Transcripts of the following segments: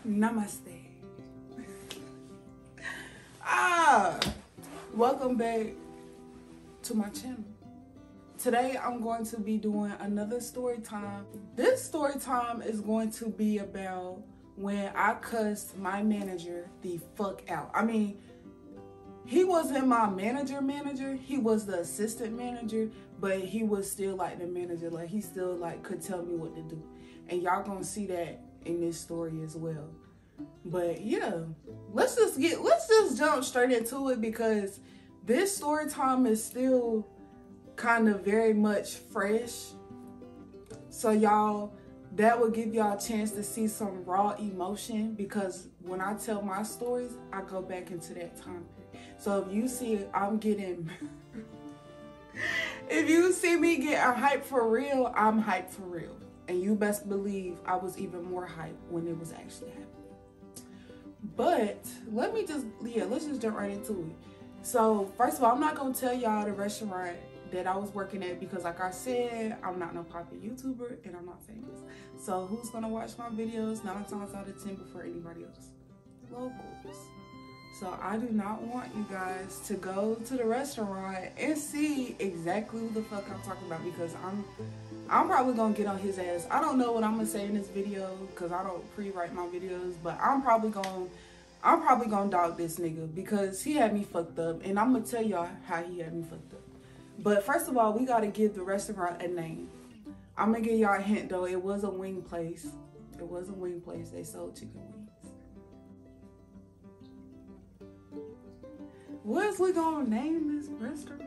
Namaste. Welcome back to my channel. Today I'm going to be doing another story time. This story time is going to be about when I cussed my manager the fuck out. I mean, he wasn't my manager, he was the assistant manager, but he was still like the manager. Like, he still like could tell me what to do. And y'all gonna see that in this story as well. But yeah, let's just jump straight into it, because this story time is still kind of very much fresh. So y'all, that will give y'all a chance to see some raw emotion, because when I tell my stories, I go back into that time. So if you see I'm getting if you see me getting hyped for real, I'm hyped for real. And you best believe I was even more hyped when it was actually happening. But let's just jump right into it. So first of all, I'm not gonna tell y'all the restaurant that I was working at, because like I said, I'm not no popular YouTuber and I'm not famous. So who's gonna watch my videos 9 times out of 10 before anybody else? Locals. So I do not want you guys to go to the restaurant and see exactly who the fuck I'm talking about, because I'm probably gonna get on his ass. I don't know what I'm gonna say in this video, because I don't pre-write my videos, but I'm probably gonna dog this nigga, because he had me fucked up, and I'm gonna tell y'all how he had me fucked up. But first of all, we gotta give the restaurant a name. I'm gonna give y'all a hint though. It was a wing place. It was a wing place. They sold chicken wings. What's we gonna name this restaurant?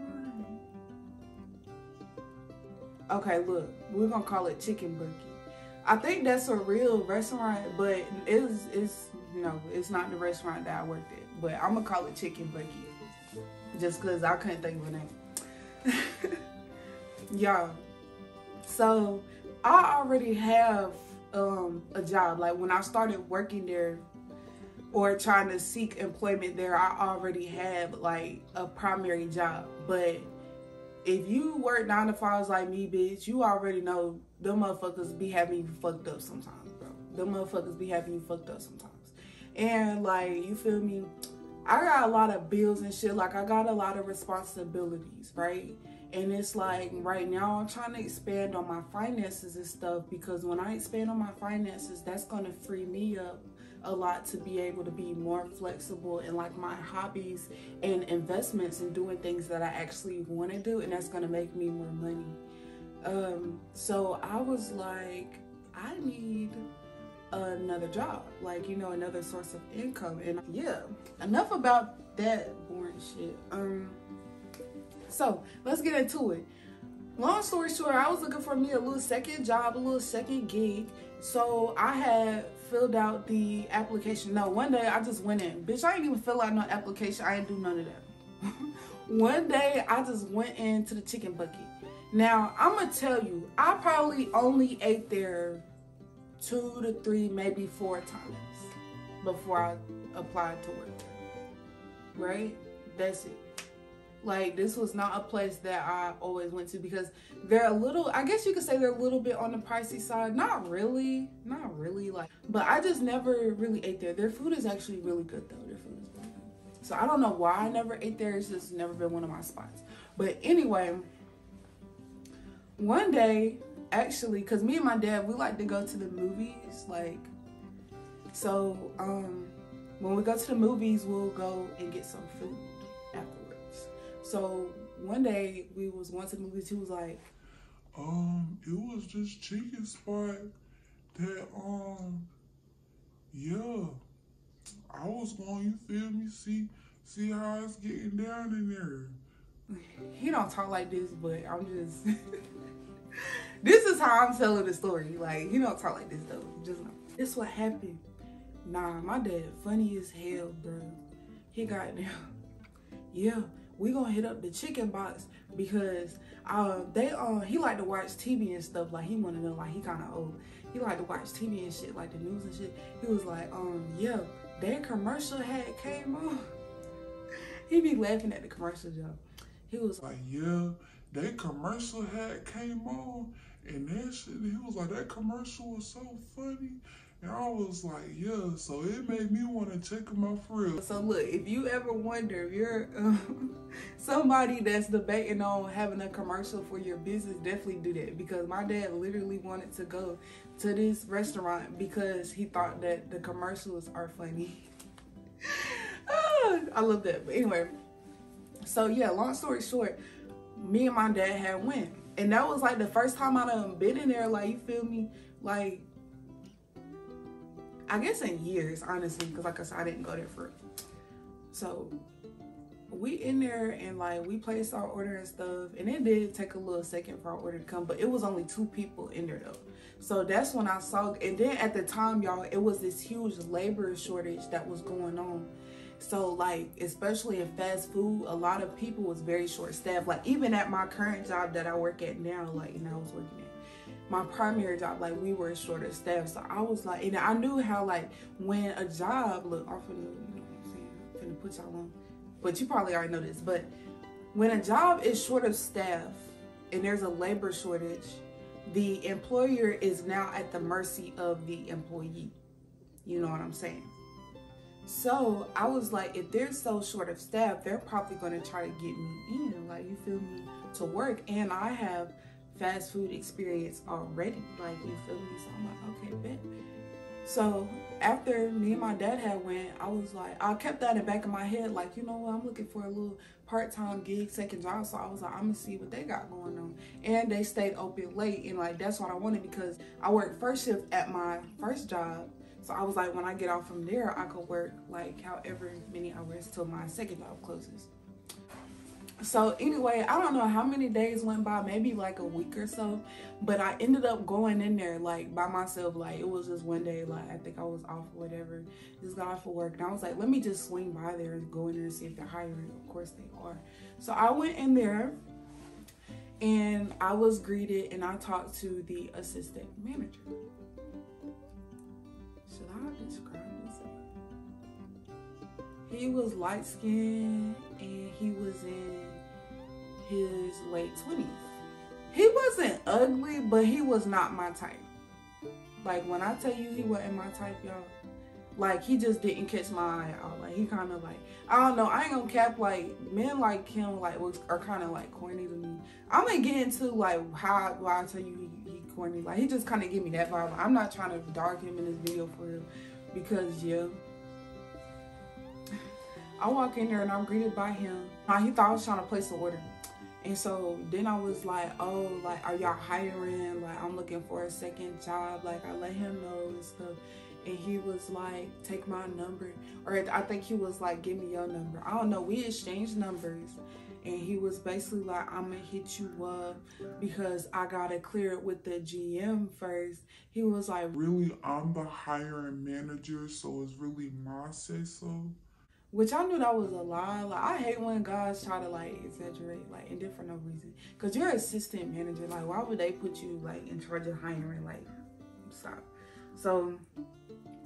Okay, look, we're gonna call it Chicken Bucket. I think that's a real restaurant, but it's not the restaurant that I worked at. But I'm gonna call it Chicken Bucket, just cause I couldn't think of a name. Y'all, so I already have a job. Like, when I started working there or trying to seek employment there, I already had like a primary job. But if you work 9 to 5s like me, bitch, you already know them motherfuckers be having you fucked up sometimes, bro. Them motherfuckers be having you fucked up sometimes. And like, you feel me? I got a lot of bills and shit. Like, I got a lot of responsibilities, right? And it's like, right now I'm trying to expand on my finances and stuff, because when I expand on my finances, that's gonna free me up a lot to be able to be more flexible in like my hobbies and investments and doing things that I actually want to do, and that's gonna make me more money. So I was like, I need another job, like, you know, another source of income. And yeah, enough about that boring shit. So let's get into it. Long story short, I was looking for me a little second job, a little second gig. So I had filled out the application. No, one day I just went in. Bitch, I didn't even fill out no application. I didn't do none of that. One day I just went into the Chicken Bucket. Now, I'm going to tell you, I probably only ate there 2 to 3, maybe 4 times before I applied to work there. Right? That's it. Like, this was not a place that I always went to, because they're a little, I guess you could say they're a little bit on the pricey side. Not really, like, but I just never really ate there. Their food is actually really good though. Their food is really good. So I don't know why I never ate there. It's just never been one of my spots. But anyway, one day, actually, because me and my dad, we like to go to the movies. Like, so when we go to the movies, we'll go and get some food afterwards. So one day we was going to the movies. He was like, it was this chicken spot that, yeah, I was going, you feel me, see how it's getting down in there. He don't talk like this, but I'm just, this is how I'm telling the story. Like, he don't talk like this though. Just, this what happened. Nah, my dad funny as hell, bro. He got down. Yeah, we gonna hit up the chicken box, because he like to watch TV and stuff. Like, he wanna know, like, he kinda old. He like to watch TV and shit, like the news and shit. He was like, yeah, that commercial had came on. He be laughing at the commercial, y'all. He was like, yeah, that commercial had came on, and that shit, he was like, that commercial was so funny. And I was like, yeah, so it made me want to check them out for real. So look, if you ever wonder if you're somebody that's debating on having a commercial for your business, definitely do that, because my dad literally wanted to go to this restaurant because he thought that the commercials are funny. I love that. But anyway, so yeah, long story short, me and my dad had went, and that was like the first time I done been in there, like, you feel me, like, I guess in years, honestly, because like I said, I didn't go there for. So we in there and like we placed our order and stuff, and it did take a little second for our order to come, but it was only 2 people in there though. So that's when I saw, and then at the time, y'all, it was this huge labor shortage that was going on. So like, especially in fast food, a lot of people was very short staffed. Like even at my current job that I work at now, like, and I was working at my primary job, like we were short of staff. So I was like, and I knew how, like, when a job, look, I'm finna, you know what I'm saying, I'm finna put y'all on, but you probably already know this, but when a job is short of staff and there's a labor shortage, the employer is now at the mercy of the employee. You know what I'm saying? So I was like, if they're so short of staff, they're probably going to try to get me in, like, you feel me, to work. And I have fast food experience already, like, you feel me? So I'm like, okay, bet. So after me and my dad had went, I was like, I kept that in the back of my head, like, you know what, I'm looking for a little part-time gig, second job. So I was like, I'm gonna see what they got going on. And they stayed open late, and like, that's what I wanted, because I worked first shift at my first job. So I was like, when I get off from there, I could work like however many hours till my second job closes. So anyway, I don't know how many days went by, maybe like a week or so, but I ended up going in there like by myself. Like, it was just one day, like I think I was off or whatever, just got off of work, and I was like, let me just swing by there and go in there and see if they're hiring. Of course they are. So I went in there and I was greeted, and I talked to the assistant manager. Should I describe this? He was light skinned and he was in his late 20s. He wasn't ugly, but he was not my type. Like, when I tell you he wasn't my type, y'all, like, he just didn't catch my eye out. Like, he kind of like, I don't know, I ain't gonna cap, like, men like him, like, are kind of like corny to me. I'm gonna get into like why I tell you he corny. Like, he just kind of give me that vibe. I'm not trying to dog him in this video for real, because yeah, I walk in there and I'm greeted by him. He thought I was trying to place an order. And so then I was like, oh, like, are y'all hiring? Like, I'm looking for a second job. Like, I let him know and stuff. And he was like, take my number. Or I think he was like, give me your number. I don't know. We exchanged numbers. And he was basically like, I'm going to hit you up because I got to clear it with the GM first. He was like, really, I'm the hiring manager, so it's really my say-so. Which I knew that was a lie. Like, I hate when guys try to like exaggerate, like, and for no reason. Cause you're assistant manager. Like, why would they put you like in charge of hiring? Like, stop. So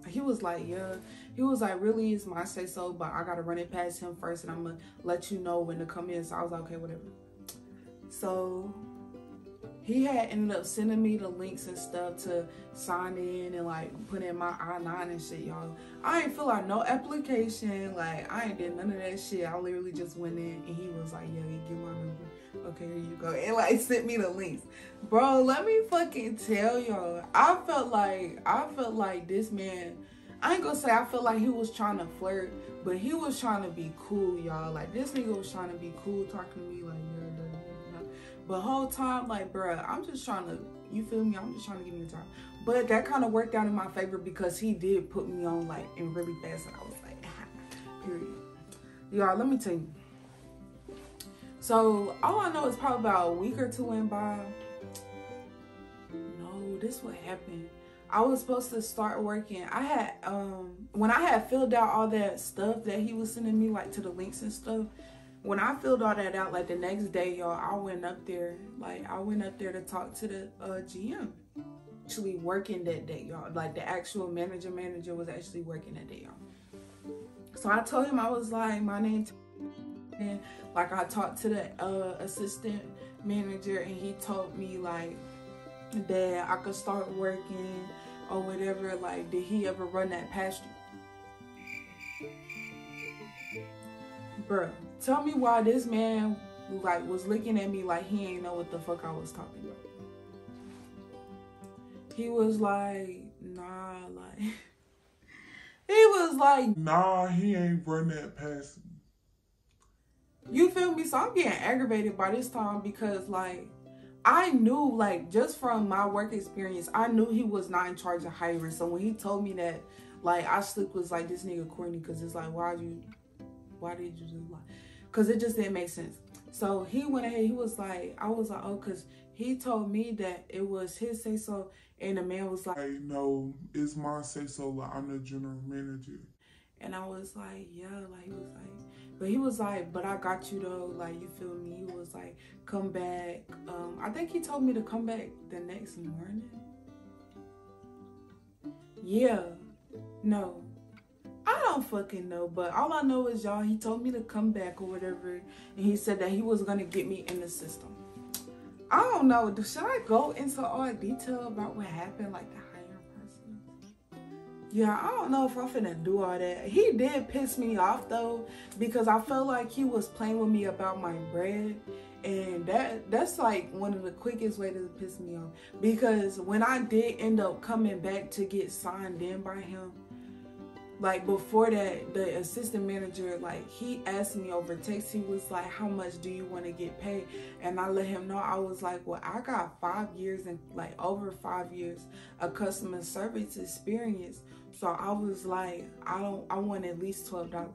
he was like, yeah. He was like, really, it's my say so, but I gotta run it past him first, and I'm gonna let you know when to come in. So I was like, okay, whatever. So he had ended up sending me the links and stuff to sign in and like put in my I-9 and shit, y'all. I ain't fill out no application. Like, I ain't did none of that shit. I literally just went in and he was like, yeah, you get my number. Okay, here you go. And like sent me the links. Bro, let me fucking tell y'all. I felt like this man, I ain't gonna say I felt like he was trying to flirt, but he was trying to be cool, y'all. Like, this nigga was trying to be cool, talking to me like, yeah. But whole time, like, bruh, I'm just trying to, you feel me? I'm just trying to give me a time. But that kind of worked out in my favor because he did put me on, like, in really fast. And I was like, period. Y'all, let me tell you. So, all I know is probably about a week or two went by. No, this what happened. I was supposed to start working. I had, when I had filled out all that stuff that he was sending me, like, to the links and stuff, when I filled all that out, like, the next day, y'all, I went up there. Like, I went up there to talk to the GM. Actually working that day, y'all. Like, the actual manager was actually working that day, y'all. So I told him, I was like, my name's... And, like, I talked to the assistant manager, and he told me, like, that I could start working or whatever. Like, did he ever run that past you? Bruh, tell me why this man like was looking at me like he ain't know what the fuck I was talking about. He was like, nah, like he was like, nah, he ain't run that past me. You feel me? So I'm getting aggravated by this time because like I knew, like, just from my work experience, I knew he was not in charge of hiring. So when he told me that, like, I slipped was like, this nigga corny, because it's like, why did you do that? Because it just didn't make sense. So he went ahead, he was like, I was like, oh, because he told me that it was his say-so, and the man was like, hey, no, it's my say-so, like, I'm the general manager. And I was like, yeah, like, he was like, but I got you though, like, you feel me? He was like, come back. I think he told me to come back the next morning. Yeah, no, I don't fucking know, but all I know is, y'all, he told me to come back or whatever, and he said that he was gonna get me in the system. I don't know, should I go into all detail about what happened, like the hiring person? Yeah, I don't know if I'm finna do all that. He did piss me off though, because I felt like he was playing with me about my bread, and that's like one of the quickest ways to piss me off. Because when I did end up coming back to get signed in by him, like before that, the assistant manager, like, he asked me over text, he was like, how much do you want to get paid? And I let him know, I was like, well, I got 5 years and like over 5 years of customer service experience. So I was like, I want at least $12.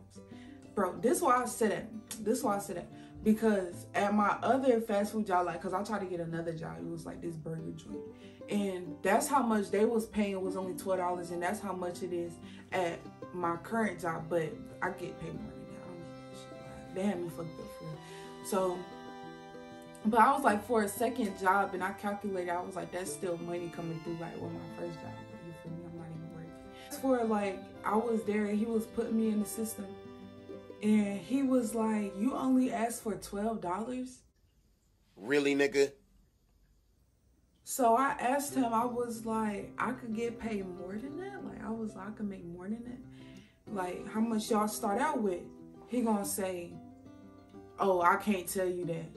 Bro, this is why I said that. Because at my other fast food job, like, cause I tried to get another job, it was like this burger joint, and that's how much they was paying, was only $12, and that's how much it is at my current job. But I get paid more than that. I don't make that shit. Like, they had me fucked up for it. So, but I was like, for a second job, and I calculated, I was like, that's still money coming through, like, with my first job. Like, you feel me? I'm not even working. For like, I was there, and he was putting me in the system. And he was like, you only asked for $12? Really, nigga? So I asked him, I was like, I could get paid more than that? Like, I was like, I could make more than that? Like, how much y'all start out with? He gonna say, oh, I can't tell you that.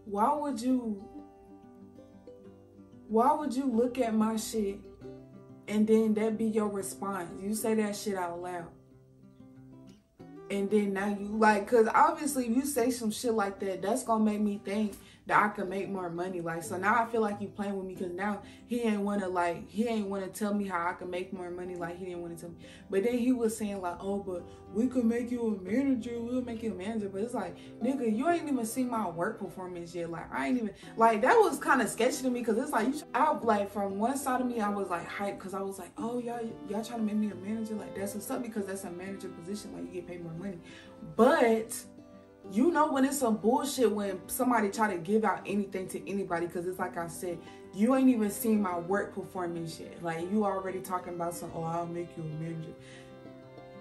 Why would you look at my shit and then that be your response? You say that shit out loud. And then now you like, cause obviously if you say some shit like that, that's gonna make me think that I can make more money. Like, so now I feel like you playing with me, cause now he ain't wanna tell me how I can make more money. Like, he didn't wanna tell me. But then he was saying like, oh, but we could make you a manager. We'll make you a manager. But it's like, nigga, you ain't even seen my work performance yet. Like, I ain't even, like, that was kind of sketchy to me, cause it's like, like, from one side of me, I was like hyped, cause I was like, oh, y'all trying to make me a manager? Like, that's what's up, because that's a manager position. Like, you get paid more money. But you know when it's some bullshit when somebody try to give out anything to anybody, because it's like I said, you ain't even seen my work performance yet. Like, you already talking about some, oh, I'll make you a manager.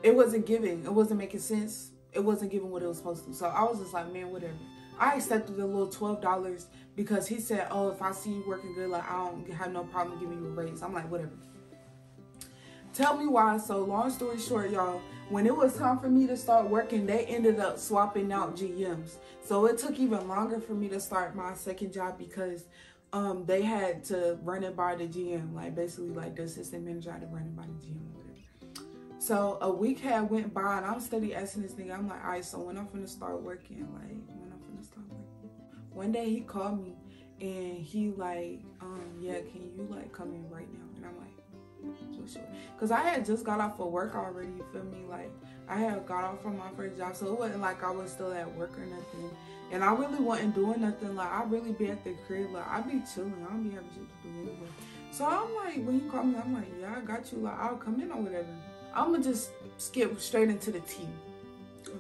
It wasn't giving. It wasn't making sense. It wasn't giving what it was supposed to. So I was just like, man, whatever. I accepted the little $12 because he said, oh, if I see you working good, like, I don't have no problem giving you a raise. I'm like, whatever. Tell me why. So long story short, y'all, when it was time for me to start working, they ended up swapping out GMs. So it took even longer for me to start my second job, because they had to run it by the GM. Like, basically, like, the assistant manager had to run it by the GM or whatever. So a week had went by, and I'm steady asking this nigga, I'm like, all right, so when I'm finna start working? Like, when I'm finna start working? One day he called me, and he like, yeah, can you like come in right now? And I'm like, sure. Because I had just got off of work already, you feel me? Like, I had got off from my first job, so it wasn't like I was still at work or nothing. And I really wasn't doing nothing. Like, I really be at the crib. Like, I be chilling. I don't be having shit to do anyway. So I'm like, when he called me, I'm like, yeah, I got you. Like, I'll come in or whatever. I'm gonna just skip straight into the tea.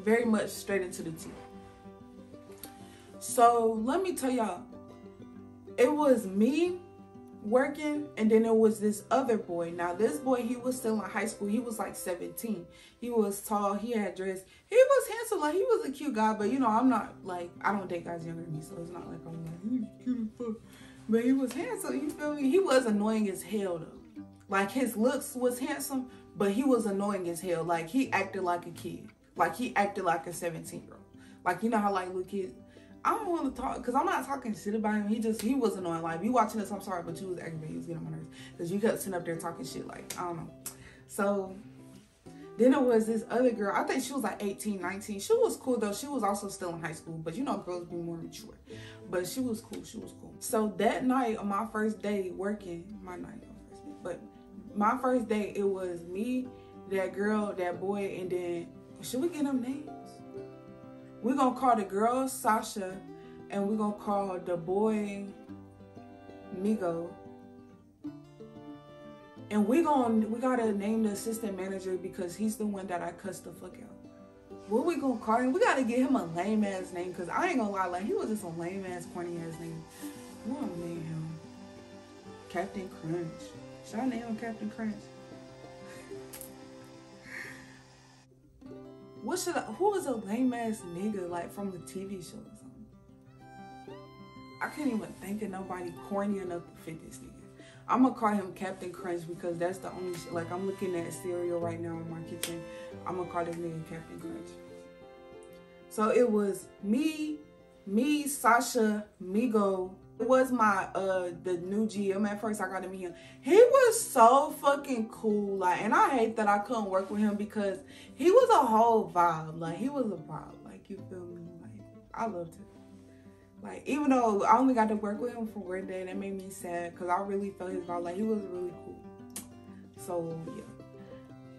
Very much straight into the tea. So let me tell y'all, it was me, working, and then there was this other boy. Now this boy, he was still in high school. He was like 17. He was tall, he had dress, he was handsome, like he was a cute guy. But you know, I'm not like, I don't date guys younger than me, so it's not like I'm like, he's cute as fuck. But he was handsome, you feel me? He was annoying as hell though. Like his looks was handsome, but he was annoying as hell. Like he acted like a kid. Like he acted like a 17-year-old. Like, you know how like little kids, I don't want to talk, because I'm not talking shit about him. He was annoying. Like, you watching this, I'm sorry, but you was aggravated. You was getting on my nerves. Because you kept sitting up there talking shit. Like, I don't know. So, then there was this other girl. I think she was like 18, 19. She was cool, though. She was also still in high school. But, you know, girls be more mature. But she was cool. She was cool. So, that night, on my first day working, but my first day, it was me, that girl, that boy, and then, should we get them names? We're going to call the girl Sasha, and we're going to call the boy Migo. And we got to name the assistant manager because he's the one that I cussed the fuck out. What we going to call him? We got to get him a lame-ass name because I ain't going to lie, like, he was just a lame-ass, corny-ass name. We want to name him Captain Crunch. Should I name him Captain Crunch? Who was a lame ass nigga like from the TV show or something? I can't even think of nobody corny enough to fit this nigga. I'm gonna call him Captain Crunch because that's the only shit. Like, I'm looking at cereal right now in my kitchen. I'm gonna call this nigga Captain Crunch. So it was me, Sasha, Migo. It was my the new GM. At first I got to meet him. He was so fucking cool. Like, and I hate that I couldn't work with him because he was a whole vibe. Like, he was a vibe. Like, you feel me? Like, I loved him. Like, even though I only got to work with him for one day, that made me sad because I really felt his vibe. Like, he was really cool. So yeah.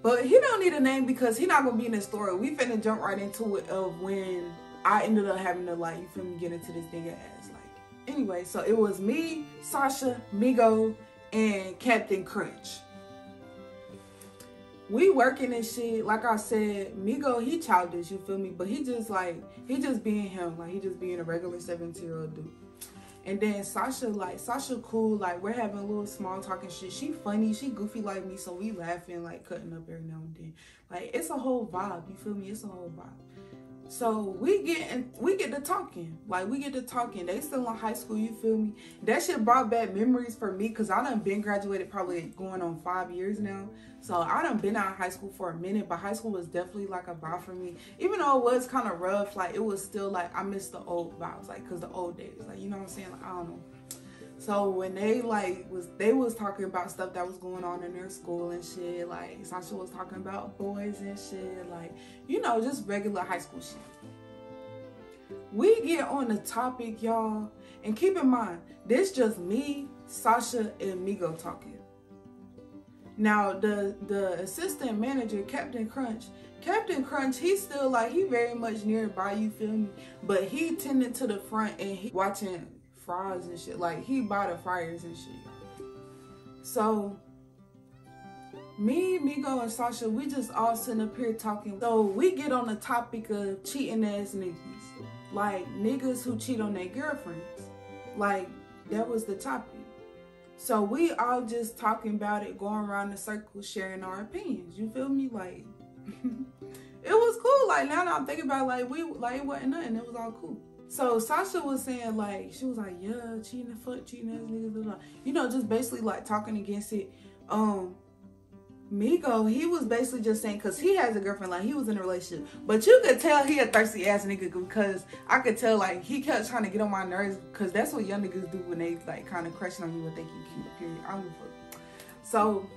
But he don't need a name because he not gonna be in the story. We finna jump right into it of when I ended up having to, like, you feel me, get into this nigga ass. Anyway, so it was me, Sasha, Migo, and Captain Crunch. We working and shit. Like I said, Migo, he childish, you feel me? But he just being him. Like, he just being a regular 17-year-old dude. And then Sasha cool. Like, we're having a little small talking shit. She funny, she goofy like me, so we laughing, like, cutting up every now and then. Like, it's a whole vibe, you feel me? It's a whole vibe. So we get to talking. Like, we get to talking. They still in high school, you feel me? That shit brought back memories for me because I done been graduated probably going on 5 years now. So I done been out of high school for a minute, but high school was definitely like a vibe for me. Even though it was kind of rough, like, it was still like, I miss the old vibes, like, because the old days, like, you know what I'm saying? Like, I don't know. So when they was talking about stuff that was going on in their school and shit, like Sasha was talking about boys and shit, like, you know, just regular high school shit. We get on the topic, y'all, and keep in mind, this just me, Sasha, and Migo talking. Now the assistant manager, Captain Crunch, he's still like, he very much nearby, you feel me? But he tended to the front and he watching fries and shit. Like, he by the fryers and shit. So me, Migo, and Sasha, we just all sitting up here talking. So we get on the topic of cheating ass niggas. Like, niggas who cheat on their girlfriends. Like, that was the topic. So we all just talking about it, going around the circle, sharing our opinions. You feel me? Like, it was cool. Like, now that I'm thinking about it, like, it wasn't nothing. It was all cool. So Sasha was saying, like, she was like, yeah, cheating ass niggas, blah, blah. You know, just basically like talking against it. Migo, he was basically just saying, because he has a girlfriend, like, he was in a relationship. But you could tell he a thirsty ass nigga because I could tell, like, he kept trying to get on my nerves because that's what young niggas do when they, like, kind of crushing on you and think you cute, period. I don't give a fuck. So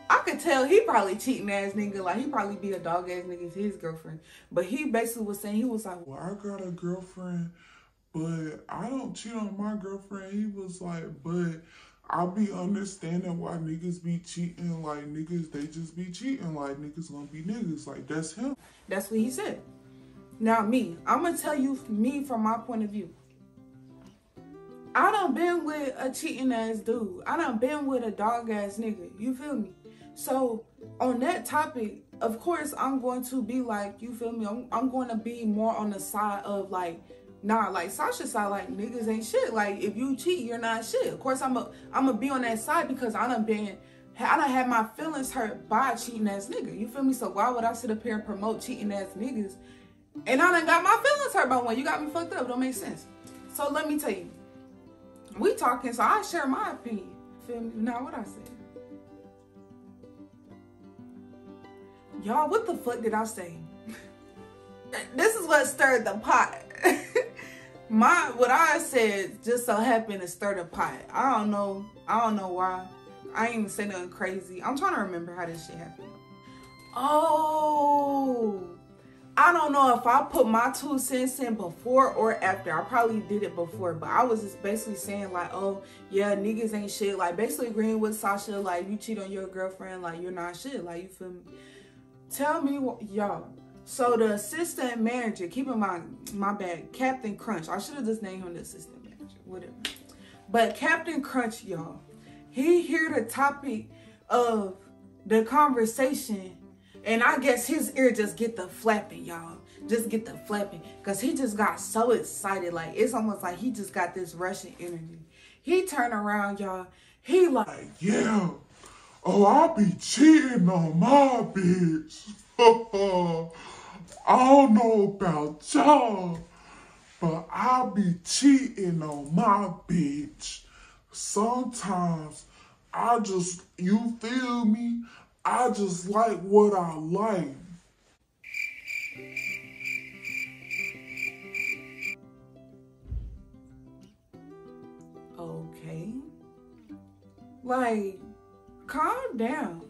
I could tell he probably cheating ass nigga. Like, he probably be a dog ass nigga to his girlfriend. But he basically was saying, he was like, well, I got a girlfriend, but I don't cheat on my girlfriend. He was like, but I be understanding why niggas be cheating. Like, niggas, they just be cheating. Like, niggas gonna be niggas. Like, that's him. That's what he said. Now, I'm gonna tell you me from my point of view. I done been with a cheating ass dude. I done been with a dog ass nigga. You feel me? So on that topic, of course, I'm going to be like, you feel me? I'm going to be more on the side of, like, Nah, like Sasha side, like niggas ain't shit. Like if you cheat, you're not shit. Of course, I'ma be on that side because I done had my feelings hurt by a cheating ass nigga. You feel me? So why would I sit up here and promote cheating ass niggas? And I done got my feelings hurt by one. You got me fucked up. Don't make sense. So let me tell you, we talking. So I share my opinion. Feel me? Now what I said. Y'all, what the fuck did I say? This is what stirred the pot. What I said just so happened to stir the pot. I don't know why. I ain't even say nothing crazy. I'm trying to remember how this shit happened. Oh, I don't know if I put my 2 cents in before or after. I probably did it before, but I was just basically saying like, oh yeah, niggas ain't shit. Like basically agreeing with Sasha, like you cheat on your girlfriend, like you're not shit. Like you feel me? Tell me what, y'all. So the assistant manager, keep in mind, my bad, Captain Crunch. I should have just named him the assistant manager, whatever. But Captain Crunch, y'all, he hear the topic of the conversation, and I guess his ear just get the flapping, y'all. Just get the flapping, because he just got so excited. Like, it's almost like he just got this rushing energy. He turned around, y'all. He like, yeah. Oh, I be cheating on my bitch. I don't know about y'all, but I be cheating on my bitch. Sometimes you feel me? I just like what I like. Okay. Like, calm down.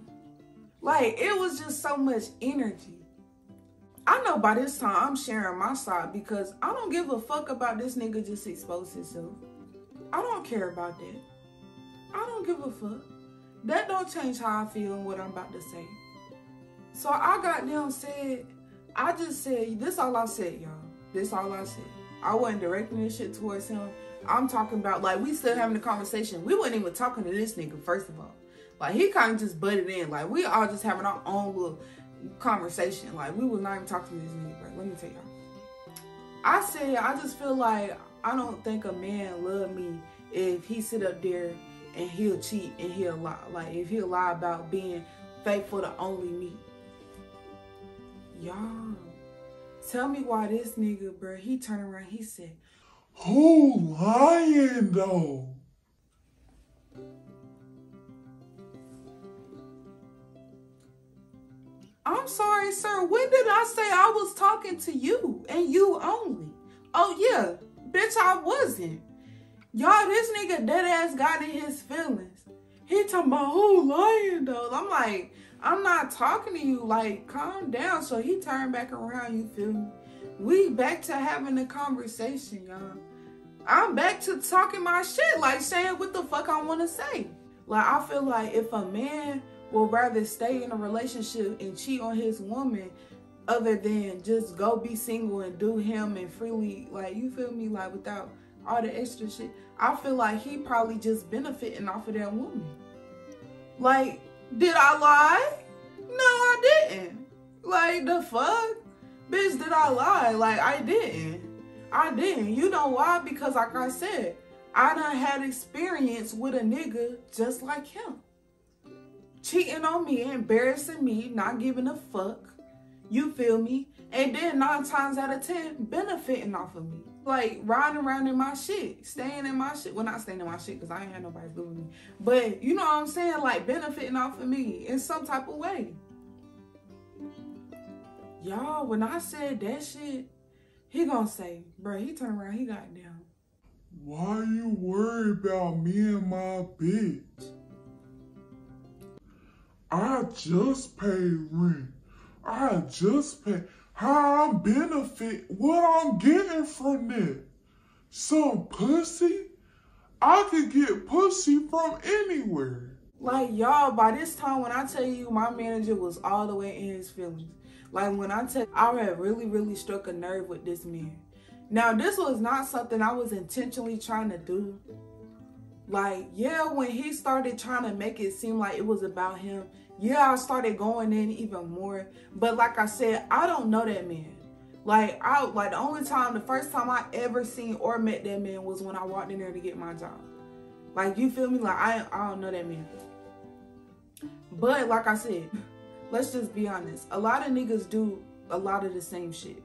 Like, it was just so much energy. I know by this time I'm sharing my side because I don't give a fuck about this nigga just expose himself. I don't care about that. I don't give a fuck. That don't change how I feel and what I'm about to say. So I got down said, I just said, this all I said, y'all. This all I said. I wasn't directing this shit towards him. I'm talking about, like, we still having a conversation. We wasn't even talking to this nigga, first of all. Like, he kind of just butted in. Like, we all just having our own little conversation. Like, we was not even talking to this nigga, bro. Let me tell y'all. I said, I just feel like I don't think a man love me if he sit up there and he'll cheat and he'll lie. Like, if he'll lie about being faithful to only me. Y'all, tell me why this nigga, bro, he turned around, he said, who lying though? I'm sorry, sir. When did I say I was talking to you and you only? Oh, yeah. Bitch, I wasn't. Y'all, this nigga dead ass got in his feelings. He talking about who lying, though. I'm like, I'm not talking to you. Like, calm down. So he turned back around, you feel me? We back to having a conversation, y'all. I'm back to talking my shit. Like, saying what the fuck I want to say. Like, I feel like if a man will rather stay in a relationship and cheat on his woman other than just go be single and do him and freely, like, you feel me, like, without all the extra shit, I feel like he probably just benefiting off of that woman. Like, did I lie? No, I didn't. Like, the fuck? Bitch, did I lie? Like, I didn't. You know why? Because like I said, I done had experience with a nigga just like him. Cheating on me, embarrassing me, not giving a fuck. You feel me? And then 9 times out of 10, benefiting off of me. Like, riding around in my shit. Staying in my shit. Well, not staying in my shit because I ain't had nobody living with me. But, you know what I'm saying? Like, benefiting off of me in some type of way. Y'all, when I said that shit, he gonna say, bro, he turned around, he got down. Why you worried about me and my bitch? I just paid rent. I just paid. How I benefit? What I'm getting from that? Some pussy? I could get pussy from anywhere. Like, y'all, by this time, when I tell you my manager was all the way in his feelings. Like, when I tell you, I had really, really struck a nerve with this man. Now, this was not something I was intentionally trying to do. Like, yeah, when he started trying to make it seem like it was about him, yeah, I started going in even more. But like I said, I don't know that man. Like, the first time I ever seen or met that man was when I walked in there to get my job. Like, you feel me? Like, I don't know that man. But, like I said, let's just be honest. A lot of niggas do a lot of the same shit.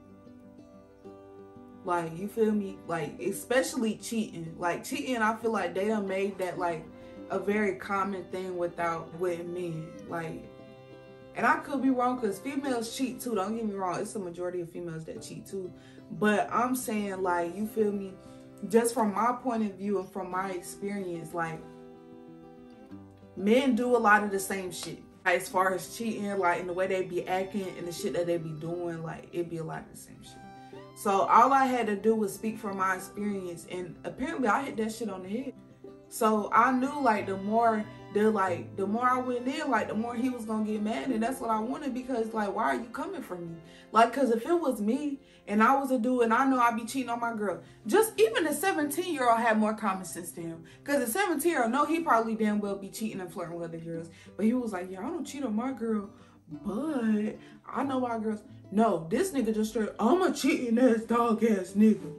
Like, you feel me? Like, especially cheating. Like, cheating, I feel like they done made that, like, a very common thing with men. Like, and I could be wrong because females cheat too. Don't get me wrong. It's a majority of females that cheat too. But I'm saying, like, you feel me? Just from my point of view and from my experience, like, men do a lot of the same shit. As far as cheating, like, in the way they be acting and the shit that they be doing, like, it be a lot of the same shit. So all I had to do was speak from my experience, and apparently I hit that shit on the head. So I knew, like, the more I went in, like, the more he was gonna get mad, and that's what I wanted, because, like, why are you coming for me? Like, cause if it was me and I was a dude and I know I'd be cheating on my girl, just even the 17-year-old had more common sense than him. Cause the 17-year-old, no, he probably damn well be cheating and flirting with other girls, but he was like, yeah, I don't cheat on my girl, but I know my girls. No, this nigga just straight, I'm a cheating ass dog ass nigga.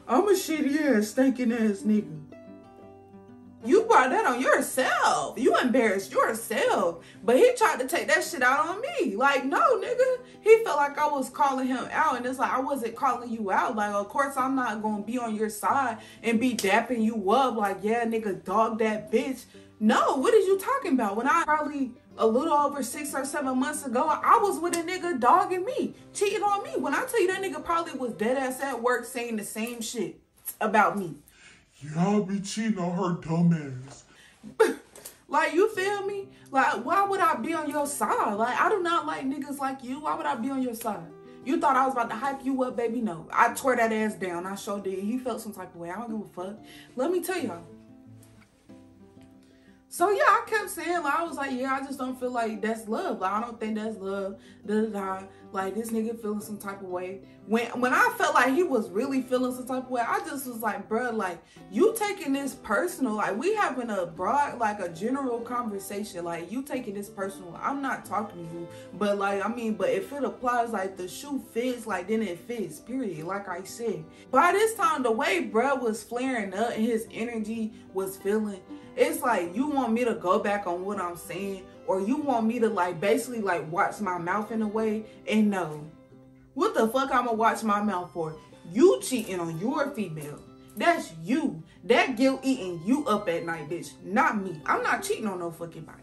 I'm a shitty ass stinking ass nigga. You brought that on yourself. You embarrassed yourself. But he tried to take that shit out on me. Like, no, nigga. He felt like I was calling him out. And it's like, I wasn't calling you out. Like, of course, I'm not going to be on your side and be dapping you up. Like, yeah, nigga, dog that bitch. No, what is you talking about? When I probably a little over 6 or 7 months ago, I was with a nigga dogging me, cheating on me. When I tell you that nigga probably was dead ass at work saying the same shit about me. Y'all be cheating on her dumbass. Like, you feel me? Like, why would I be on your side? Like, I do not like niggas like you. Why would I be on your side? You thought I was about to hype you up, baby? No. I tore that ass down. I sure did. He felt some type of way. I don't give a fuck. Let me tell y'all. So, yeah, I kept saying, like, I was like, yeah, I just don't feel like that's love. Like, I don't think that's love. Da-da-da. Like, this nigga feeling some type of way. When I felt like he was really feeling some type of way, I just was like, bruh, like, you taking this personal. Like, we having a broad, like, a general conversation. Like, you taking this personal. I'm not talking to you. But, like, I mean, but if it applies, like, the shoe fits, like, then it fits, period. Like I said. By this time, the way bruh was flaring up and his energy was feeling, it's like, you want me to go back on what I'm saying, or you want me to, like, basically, like, watch my mouth in a way, and no. What the fuck I'ma watch my mouth for? You cheating on your female. That's you. That guilt eating you up at night, bitch. Not me. I'm not cheating on no fucking body.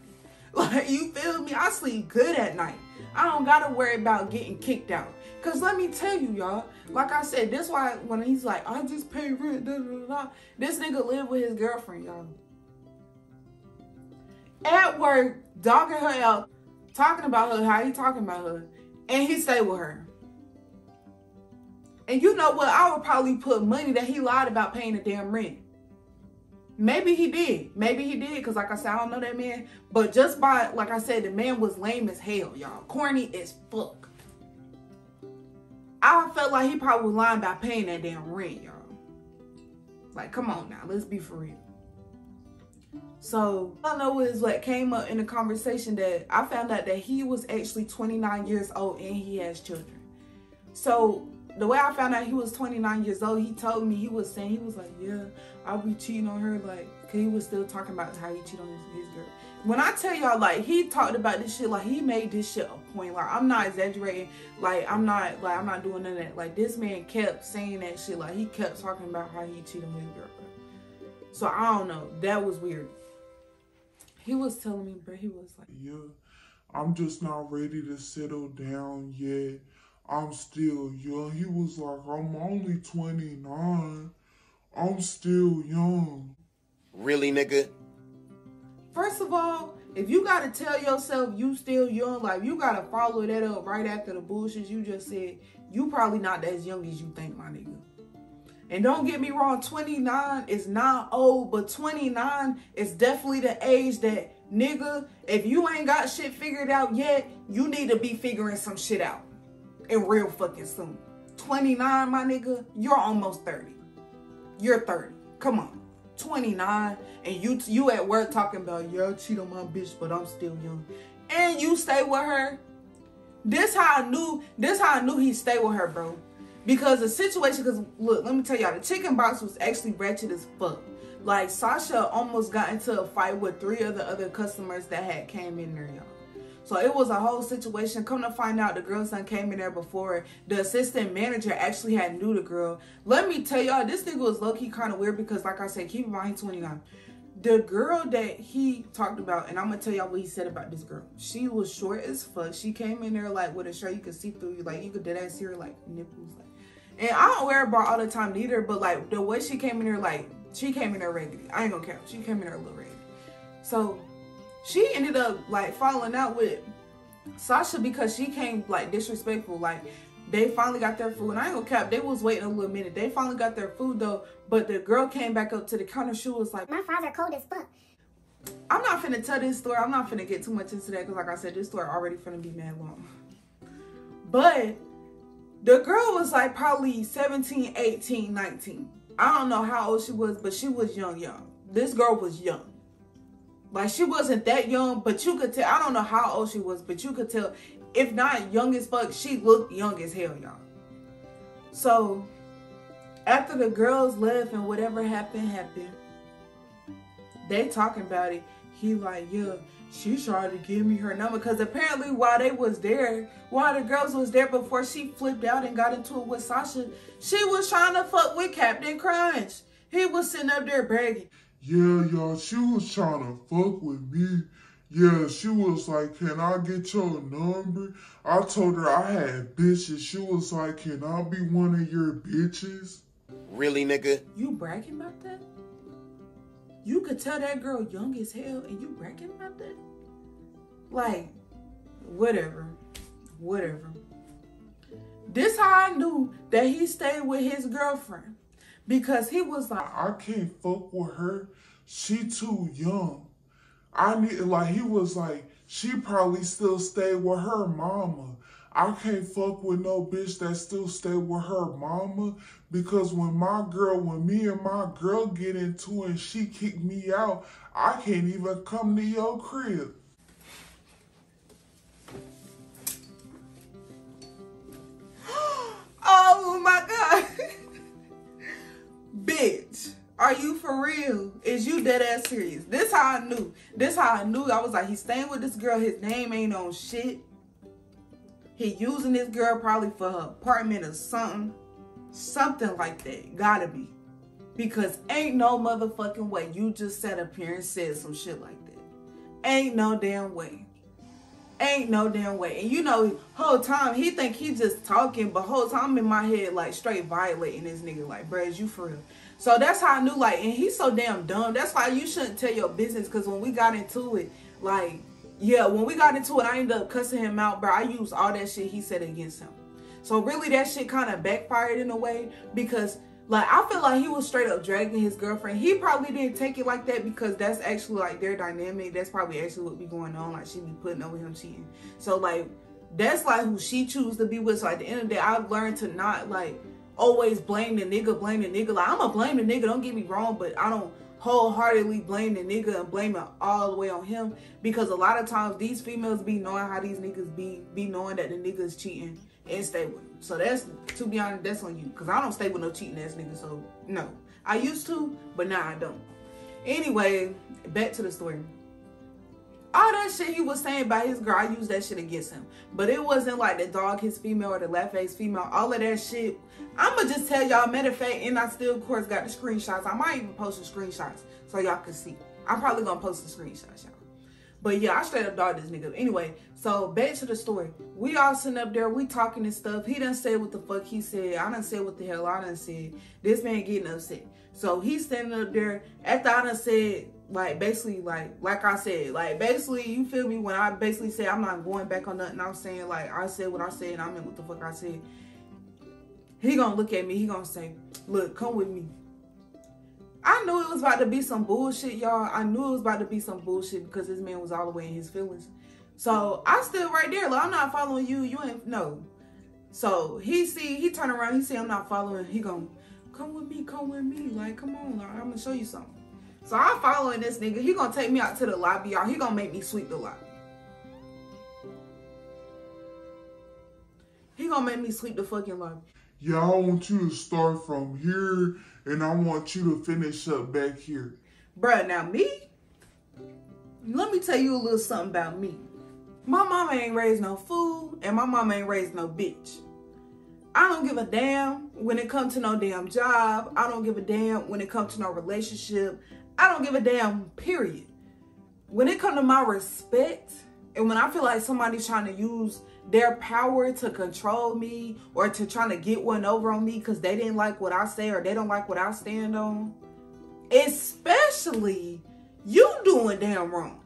Like, you feel me? I sleep good at night. I don't gotta worry about getting kicked out. Cause let me tell you, y'all, like I said, this why when he's like, I just pay rent, da, da, da, this nigga live with his girlfriend, y'all. At work, dogging her out, talking about her, how he talking about her, and he stay with her. And you know what? I would probably put money that he lied about paying the damn rent. Maybe he did. Maybe he did, because like I said, I don't know that man. But just by, like I said, the man was lame as hell, y'all. Corny as fuck. I felt like he probably was lying about paying that damn rent, y'all. Like, come on now. Let's be for real. So, I know is what came up in the conversation that I found out that he was actually 29 years old and he has children. So, the way I found out he was 29 years old, he told me, he was like, yeah, I'll be cheating on her, like, cause he was still talking about how he cheated on his girl. When I tell y'all, like, he talked about this shit, like, he made this shit a point. Like, I'm not exaggerating. Like, I'm not doing none of that. Like, this man kept saying that shit. Like, he kept talking about how he cheated on his girlfriend. So, I don't know. That was weird. He was telling me, bro, he was like, yeah, I'm just not ready to settle down yet. I'm still young. He was like, I'm only 29. I'm still young. Really, nigga? First of all, if you gotta tell yourself you still young, like, you gotta follow that up right after the bullshit you just said, you probably not as young as you think, my nigga. And don't get me wrong, 29 is not old, but 29 is definitely the age that, nigga, if you ain't got shit figured out yet, you need to be figuring some shit out. And real fucking soon. 29, my nigga, you're almost 30. You're 30. Come on. 29, and you at work talking about, yeah, I cheat on my bitch, but I'm still young. And you stay with her. This how I knew he stayed with her, bro. Because the situation, because look, let me tell y'all, the chicken box was actually ratchet as fuck. Like, Sasha almost got into a fight with 3 of the other customers that had came in there, y'all. So it was a whole situation. Come to find out, the girl's son came in there before. The assistant manager actually had knew the girl. Let me tell y'all, this nigga was low-key kind of weird because, like I said, keep in mind, he's 29. The girl that he talked about, and I'm going to tell y'all what he said about this girl. She was short as fuck. She came in there, like, with a shirt you could see through. Like, you could dead-ass see her, like, nipples. Like. And I don't wear a bra all the time neither, but, like, the way she came in there, like, she came in there raggedy. I ain't gonna care. She came in there a little raggedy. So, she ended up, like, falling out with Sasha because she came, like, disrespectful. Like, they finally got their food. And I ain't gonna cap, they was waiting a little minute. They finally got their food, though. But the girl came back up to the counter. She was like, my fries are cold as fuck. I'm not finna tell this story. I'm not finna get too much into that because, like I said, this story already finna be mad long. But the girl was, like, probably 17, 18, 19. I don't know how old she was, but she was young. This girl was young. Like, she wasn't that young, but you could tell. I don't know how old she was, but you could tell. If not young as fuck, she looked young as hell, y'all. So, after the girls left and whatever happened, they talking about it. He like, yeah, she tried to give me her number. Because apparently while they was there, while the girls was there before she flipped out and got into it with Sasha, she was trying to fuck with Captain Crunch. He was sitting up there bragging. Yeah, y'all, she was trying to fuck with me. Yeah, she was like, can I get your number? I told her I had bitches. She was like, can I be one of your bitches? Really, nigga? You bragging about that? You could tell that girl young as hell and you bragging about that? Like, whatever. This how I knew that he stayed with his girlfriend. Because he was like, I can't fuck with her. She too young. I need, like, he was like, she probably still stay with her mama. I can't fuck with no bitch that still stay with her mama because when me and my girl get into it and she kick me out, I can't even come to your crib. oh my God. Bitch, are you for real? Is you dead ass serious? This how I knew. I was like, he's staying with this girl. His name ain't on shit. He using this girl probably for her apartment or something. Something like that. Gotta be. Because ain't no motherfucking way you just sat up here and said some shit like that. Ain't no damn way. Ain't no damn way. And you know, whole time he think he just talking, but whole time in my head like straight violating this nigga. Like, bruh, is you for real? So that's how I knew, like, and he's so damn dumb. That's why you shouldn't tell your business, because when we got into it, like, yeah, when we got into it, I ended up cussing him out, bro. I used all that shit he said against him. So really that shit kind of backfired in a way because, like, I feel like he was straight up dragging his girlfriend. He probably didn't take it like that because that's actually, like, their dynamic. That's probably actually what be going on. Like, she be putting over him cheating. So, like, that's, like, who she choose to be with. So, at the end of the day, I've learned to not, like, always blame the nigga. Like, I'm going to blame the nigga. Don't get me wrong, but I don't wholeheartedly blame the nigga and blame it all the way on him, because a lot of times these females be knowing how these niggas be knowing that the nigga's cheating and stay with him. So that's, to be honest, that's on you, because I don't stay with no cheating ass nigga. So no, I used to, but now I don't. Anyway, back to the story. All that shit he was saying about his girl, I used that shit against him. But it wasn't like the dog his female or the laugh face female. All of that shit, I'ma just tell y'all, matter of fact, and I still, of course, got the screenshots. I might even post the screenshots so y'all can see. I'm probably gonna post the screenshots, y'all. But yeah, I straight up dogged this nigga. Anyway, so back to the story. We all sitting up there, we talking and stuff. He done said what the fuck he said. I done said what the hell I done said. This man getting upset. So he's standing up there after I done said, like, basically, like I said, like, basically, you feel me? When I basically say I'm not going back on nothing, I'm saying, like, I said what I said and I meant what the fuck I said. He gonna look at me, he gonna say, look, come with me. I knew it was about to be some bullshit, y'all. I knew it was about to be some bullshit because this man was all the way in his feelings. So I stood right there, like, I'm not following you. You ain't, no. So he turn around, he see I'm not following. He gonna, come with me. Like, come on, like, I'm gonna show you something. So I'm following this nigga. He gonna take me out to the lobby, y'all. He gonna make me sweep the lobby. He gonna make me sweep the fucking lobby. yeah, I want you to start from here and I want you to finish up back here. Bruh, now me, let me tell you a little something about me. My mama ain't raised no fool and my mama ain't raised no bitch. I don't give a damn when it comes to no damn job. I don't give a damn when it comes to no relationship. I don't give a damn, period. When it comes to my respect, and when I feel like somebody's trying to use their power to control me or to trying to get one over on me because they didn't like what I say or they don't like what I stand on, especially you doing damn wrong.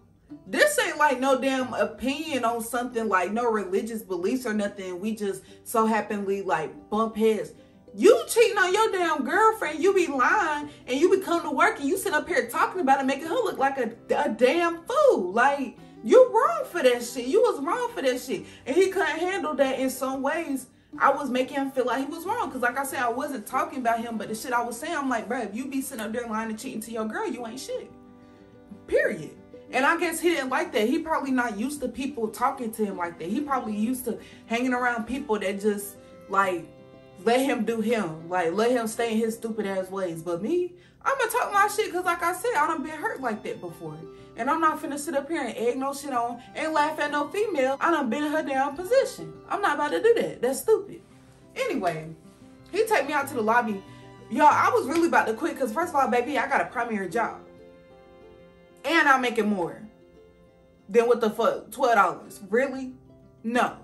This ain't like no damn opinion on something, like no religious beliefs or nothing. We just so happenly like bump heads. You cheating on your damn girlfriend, you be lying, and you be coming to work and you sit up here talking about it, making her look like a damn fool. Like, you wrong for that shit. You was wrong for that shit. And he couldn't handle that in some ways. I was making him feel like he was wrong. Because like I said, I wasn't talking about him, but the shit I was saying, I'm like, bro, if you be sitting up there lying and cheating to your girl, you ain't shit. Period. And I guess he didn't like that. He probably not used to people talking to him like that. He probably used to hanging around people that just, like, let him do him. Like, let him stay in his stupid ass ways. But me, I'm gonna talk my shit because, like I said, I done been hurt like that before. And I'm not finna sit up here and egg no shit on and laugh at no female. I done been in her damn position. I'm not about to do that. That's stupid. Anyway, he take me out to the lobby. Y'all, I was really about to quit because, first of all, baby, I got a primary job. And I'm making more than what the fuck, $12. Really? No.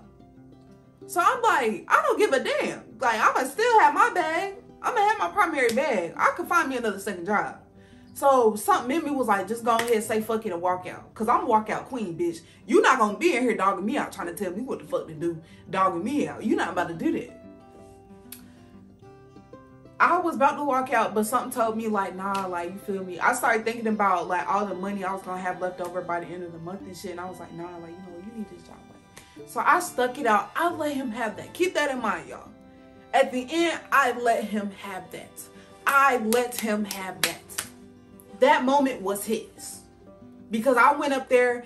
So I'm like, I don't give a damn. Like, I'm going to still have my bag. I'm going to have my primary bag. I could find me another second job. So something in me was like, just go ahead and say fuck it and walk out. Because I'm a walkout queen, bitch. You're not going to be in here dogging me out trying to tell me what the fuck to do, dogging me out. You're not about to do that. I was about to walk out, but something told me, like, nah, like, you feel me? I started thinking about, like, all the money I was going to have left over by the end of the month and shit. And I was like, nah, like, you know what? You need this job. Like, so I stuck it out. I let him have that. Keep that in mind, y'all. At the end, I let him have that. I let him have that. That moment was his. Because I went out there,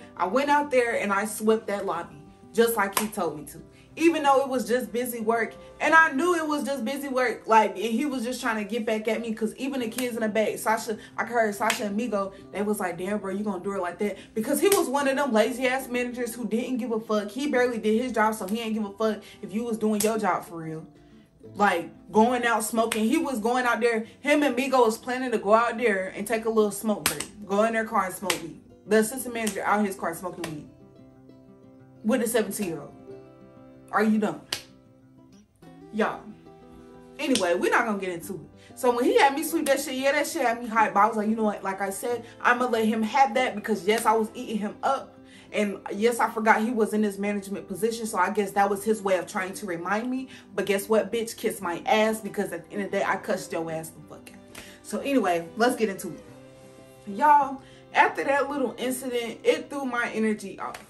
and I swept that lobby. Just like he told me to. Even though it was just busy work. And I knew it was just busy work. Like, he was just trying to get back at me. Because even the kids in the back, Sasha, I heard Sasha and Migo, they was like, damn, bro, you gonna do it like that? Because he was one of them lazy-ass managers who didn't give a fuck. He barely did his job, so he ain't give a fuck if you was doing your job for real. Like, going out smoking. He was going out there. Him and Migo was planning to go out there and take a little smoke break. Go in their car and smoke weed. The assistant manager out his car smoking weed. With a 17-year-old. Are you done? Y'all. Anyway, we're not going to get into it. So when he had me sweep that shit, yeah, that shit had me hyped. But I was like, you know what? Like I said, I'm going to let him have that because, yes, I was eating him up. And, yes, I forgot he was in this management position. So I guess that was his way of trying to remind me. But guess what, bitch? Kiss my ass because at the end of the day, I cussed your ass the fuck out. So anyway, let's get into it. Y'all, after that little incident, it threw my energy off.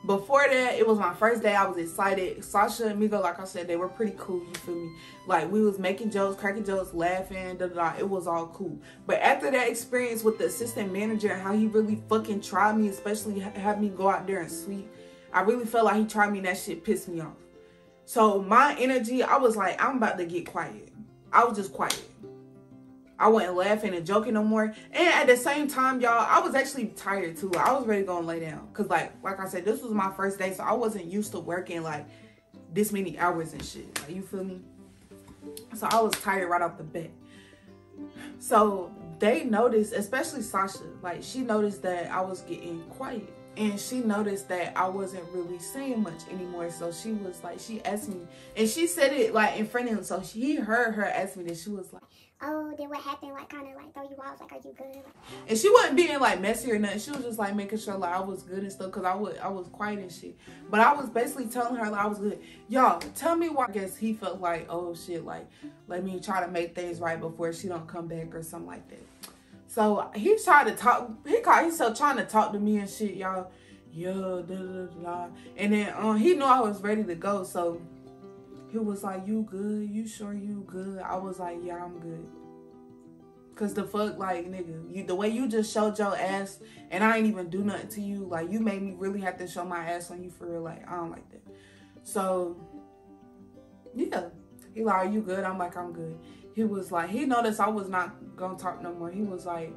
Before that, it was my first day. I was excited. Sasha and Migo, like I said, they were pretty cool. You feel me? Like, we was making jokes, cracking jokes, laughing, da-da-da. It was all cool. But after that experience with the assistant manager and how he really fucking tried me, especially have me go out there and sweep, I really felt like he tried me and that shit pissed me off. So my energy, I was like, I'm about to get quiet. I was just quiet. I wasn't laughing and joking no more. And at the same time, y'all, I was actually tired too. I was ready to go and lay down. Because like I said, this was my first day. So I wasn't used to working like this many hours and shit. Like, you feel me? So I was tired right off the bat. So they noticed, especially Sasha, like she noticed that I was getting quiet. And she noticed that I wasn't really saying much anymore. So she was like, she asked me. And she said it like in front of him. So he heard her ask me this. She was like, oh, then what happened? Like, kind of like throw you off? Like, are you good? And she wasn't being like messy or nothing. She was just like making sure like I was good and stuff. Because I was quiet and shit. But I was basically telling her like I was good. Y'all, tell me why. I guess he felt like, oh shit, like let me try to make things right before she don't come back or something like that. So he tried to talk. He's still trying to talk to me and shit, y'all. Yeah, da da da. And then he knew I was ready to go. So he was like, you good? You sure you good? I was like, yeah, I'm good. Cause the fuck, like, nigga, the way you just showed your ass and I ain't even do nothing to you, like, you made me really have to show my ass on you for real. Like, I don't like that. So Yeah. He like, are you good? I'm like, I'm good. He was like, he noticed I was not gonna talk no more. He was like,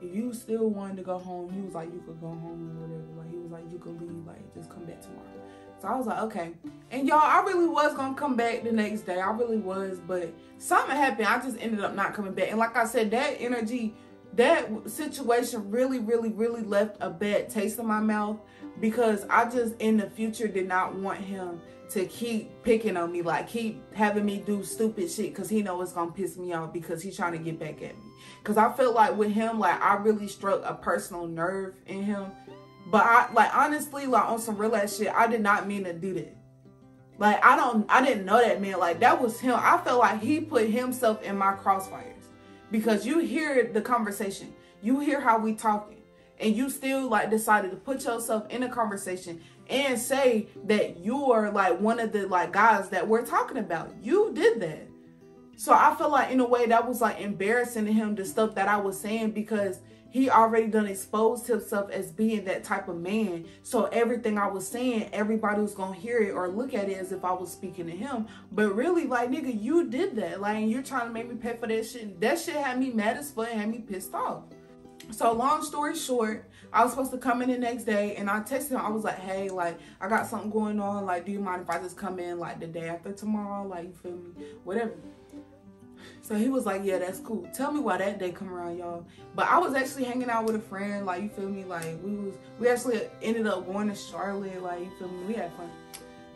if you still wanted to go home, he was like, you could go home or whatever. Like, he was like, you could leave, like, just come back tomorrow. So I was like, okay. And y'all, I really was gonna come back the next day. I really was, but something happened. I just ended up not coming back. And like I said, that energy, that situation really, really, really left a bad taste in my mouth, because I just in the future did not want him to keep picking on me, like keep having me do stupid shit, because he know it's gonna piss me off, because he's trying to get back at me. Because I felt like with him, like I really struck a personal nerve in him. But I, like, honestly, like on some real ass shit, I did not mean to do that. Like, I didn't know that man. Like, that was him. I felt like he put himself in my crossfires. Because you hear the conversation, you hear how we talking, and you still like decided to put yourself in a conversation and say that you're like one of the like guys that we're talking about. You did that. So I feel like in a way that was like embarrassing to him, the stuff that I was saying, because he already done exposed himself as being that type of man. So everything I was saying, everybody was gonna hear it or look at it as if I was speaking to him. But really, like, nigga, you did that. Like, and you're trying to make me pay for that shit. That shit had me mad as fuck and had me pissed off. So long story short, I was supposed to come in the next day, and I texted him. I was like, hey, like, I got something going on. Like, do you mind if I just come in like the day after tomorrow? Like, you feel me? Whatever. So he was like, yeah, that's cool. Tell me why that day come around, y'all. But I was actually hanging out with a friend, like, you feel me? Like, we actually ended up going to Charlotte, like, you feel me? We had fun.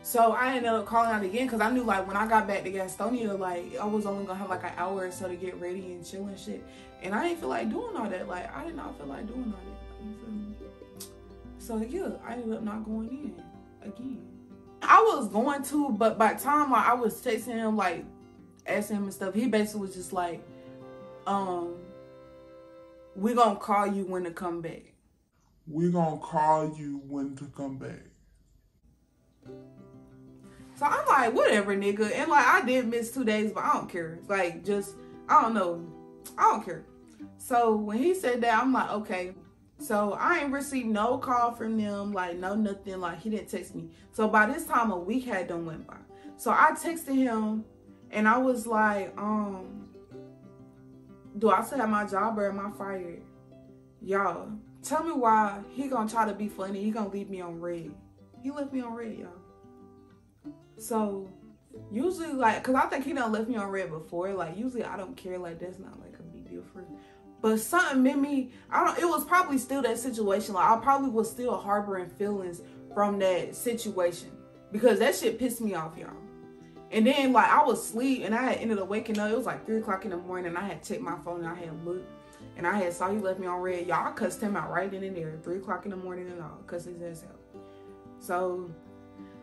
So I ended up calling out again, because I knew, like, when I got back to Gastonia, like, I was only gonna have like an hour or so to get ready and chill and shit. And I didn't feel like doing all that. Like, I did not feel like doing all that. Like, you feel me? So yeah, I ended up not going in again. I was going to, but by the time I was texting him, like, asking him and stuff, he basically was just like, we gonna call you when to come back. We gonna call you when to come back. So I'm like, whatever, nigga. And like, I did miss 2 days, but I don't care. Like, just, I don't know. I don't care. So when he said that, I'm like, okay. So I ain't received no call from them, like, no nothing. Like, he didn't text me. So by this time, a week had done went by. So I texted him, and I was like, do I still have my job or am I fired? Y'all, tell me why he gonna try to be funny. He gonna leave me on red. He left me on red, y'all. So usually, like, cause I think he done left me on red before. Like, usually I don't care. Like, that's not like a big deal for me. But something made me, it was probably still that situation. Like, I probably was still harboring feelings from that situation, because that shit pissed me off, y'all. And then, like, I was asleep, and I had ended up waking up. It was like 3 o'clock in the morning, and I had checked my phone, and I had looked, and I had saw he left me on red. Y'all, I cussed him out right then and there, 3 o'clock in the morning and all, cussed his ass out. So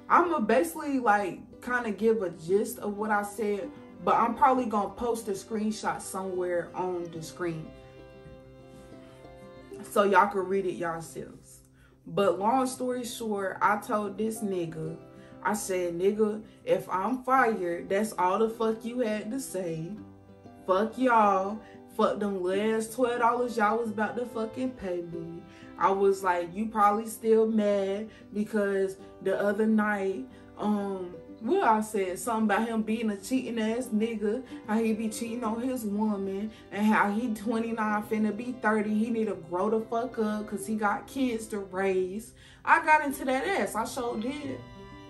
I'm gonna basically, like, kind of give a gist of what I said, but I'm probably gonna post a screenshot somewhere on the screen so y'all can read it yourselves. But long story short, I told this nigga, I said, nigga, if I'm fired, that's all the fuck you had to say. Fuck y'all. Fuck them last $12 y'all was about to fucking pay me. I was like, you probably still mad because the other night, what I said, something about him being a cheating ass nigga, how he be cheating on his woman, and how he 29 finna be 30. He need to grow the fuck up because he got kids to raise. I got into that ass. I sure did.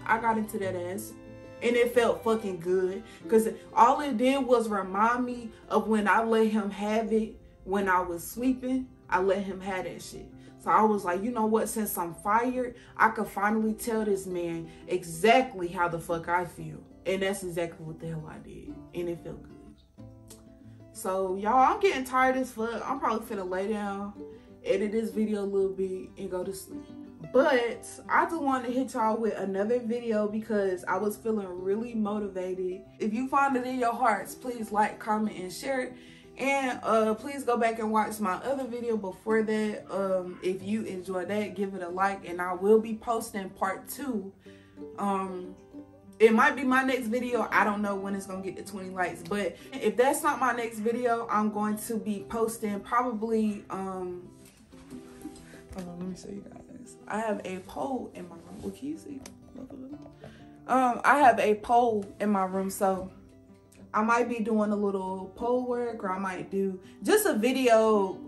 I got into that ass, and it felt fucking good, because all it did was remind me of when I let him have it when I was sleeping. I let him have that shit. So I was like, you know what, since I'm fired, I could finally tell this man exactly how the fuck I feel. And that's exactly what the hell I did, and it felt good. So y'all, I'm getting tired as fuck. I'm probably finna lay down, edit this video a little bit, and go to sleep. But I just wanted to hit y'all with another video because I was feeling really motivated. If you find it in your hearts, please like, comment, and share it. And please go back and watch my other video before that. If you enjoyed that, give it a like, and I will be posting part 2. It might be my next video. I don't know when it's gonna get to 20 likes, but if that's not my next video, I'm going to be posting probably hold on, let me show you guys. I have a poll in my room. Well, can you see? I have a pole in my room, so I might be doing a little pole work, or I might do just a video,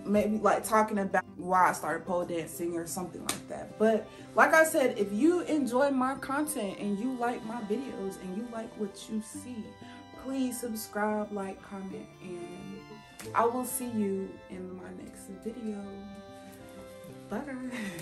maybe like talking about why I started pole dancing or something like that. But like I said, if you enjoy my content and you like my videos and you like what you see, please subscribe, like, comment, and I will see you in my next video. Bye guys.